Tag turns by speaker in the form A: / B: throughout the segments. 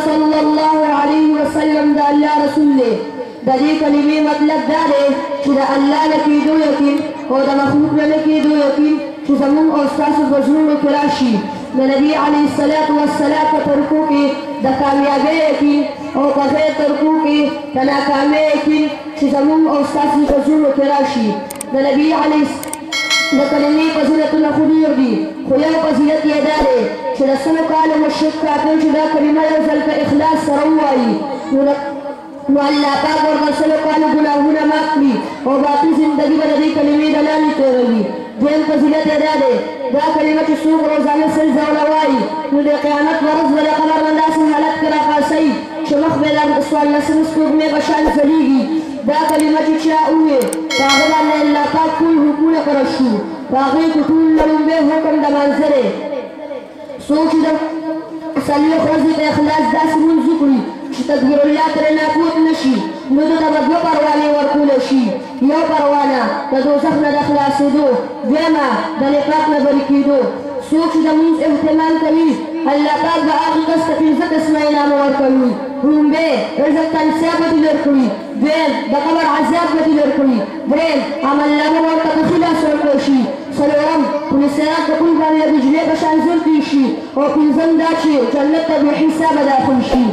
A: صلی الله علیه وسلم د الله رسول دی. د دې کلمې مطلب دا دی چې د الله نه کېدو یقین او د مخلوق نه کېدو یقین چې زموږ او ستاسو په زړونو کې راشي. د نبي علیه الصلاة والسلام په طریقو کې د کامیابۍ یقین او په غیر طریقو کې د ناکامۍ یقین چې زموږ او ستاسو په زړونو کې راشي. د نبي علیه د کلمې فضیلتونه خو ډېر دي، خو یو فضیلت یې دا دی چې د سلو کالو مشرک کافر چې دا کلمه یو ځل په اخلاص سره ووایي نو الله پاک ورته سلو کالو ګناهونه معاف کړي او باقي زندګي به د دې کلمې د لارې تېروي. دویم فضیلت یې دا دی دا کلمه چې څوک روزانه سل ځله وایي نو د قیامت ورځ به د قبر نه داسې حالت کې راخلاصوي چې مخ به د څوارلسمې سپوږمۍ په شان ځلېږي. دا کلمه چې چا ووایي په هغه باندې الله پاک ټول حکمونه فرض شو، په هغې کې ټول نه لومړی حکم د مانځه دی. څوک چې د څلوېښت ورځې په اخلاص داسې لمونځ وکړي چې تکبیر الله ترې ناپوت نه شي نو ده ته به دوه پروانې ورکولی شي. یو پروانه د دوزخ نه د خلاصېدو، دویمه د نفاق نه بری کېدو. څوک چې د لمونځ اهتمام کوي الله پاک به هغه کس ته پنځه قسمه انعامه ورکوي. لومړی رزق تنګسیا به دې لر کړي، دویم د قبر عذاب به دې لر کړي، درېیم عملنامه ورته په ښي لاس ورکړی شي، څلورم پل صراط په پل باندې د بجلۍ په شان زر کړي شي، او پنځم دا چې جنت ته بې حسابه داخل شي.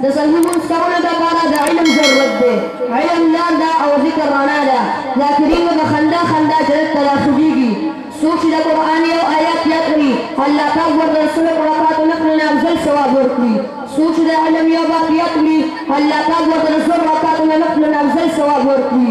A: د صحیح لمونځ کولو دپاره د علم ضرورت دی. علم لار ده او ذکر رڼا ده. ذاکرین به خندا خندا جنت ته داخلېږي. څوک چې د قرآن یو آیات یاد کړي الله پاک ورته د سلو رکعاتو نفل نه افضل ثواب ورکړي. څوک چې د علم یو باب یاد کړي الله پاک ورته د زر رکعاتو نه نفل نه افضل ثواب ورکړي.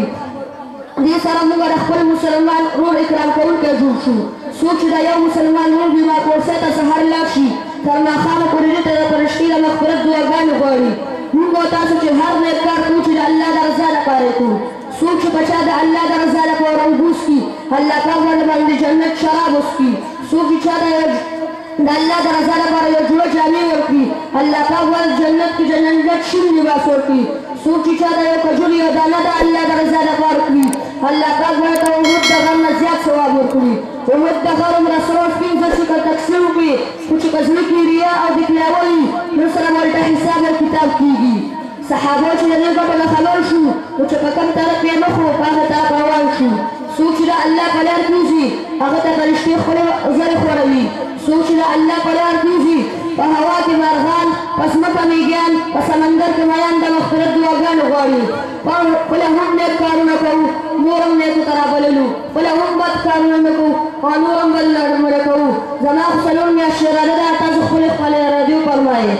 A: دې سره موږ د خپل مسلمان ورور اکرام کوونکی جوړ شو. څوک چې د یو مسلمان ورور بیمار کورسۍ ته سهار لاړ شي تر ماښامه پورې دې ته د فرښتې د مغفرت دعاګانې غواړي. موږ او تاسو چې هر نیک کار کوو چې د الله د رضا لپاره یې کوو. څوک چې په چا د الله د رضا لپاره اوبوس کړي الله پاک ورته باندې جنت شراب وڅښي. څوک چې چا د الله د رضا لپاره یو جوړه جامې ورکړي الله پاک ورته جنت کې جنت شین لباس ورکړي. څوک چې چا د یو کجور یو دانه د الله د رضا لپاره کړي الله پاک ورته احد د غم نه زیات ثواب ورکړي. احد د غر عمره سره سپین زر چې که تقسیم وکړي خو چې په زړه کې ریا او دکلاوه وي نو سره ورته حساب او کتاب کېږي. صحابه چې د دې ګټه نه خبر شو نو چې په کوم طرف یې مخ و په هغه طرف روان شو. څوک چې د الله په لار کې ځي هغه ته فرښتې خپلې زرې خوروي. څوک چې د الله په لار کې ځي په هوا کې مارغان، په ځمکه میږیان، په سمندر کې مایان د مغفرت دعاګانې غواړي. خپله هم نیک کارونه کوو نور هم نیکو ته رابللو، خپله هم بد کارونه نه کوو او نور هم بل مړه کوو. زما خو څلور میاشتې اراده ده تاسو خپلې ارادې وفرمایئ.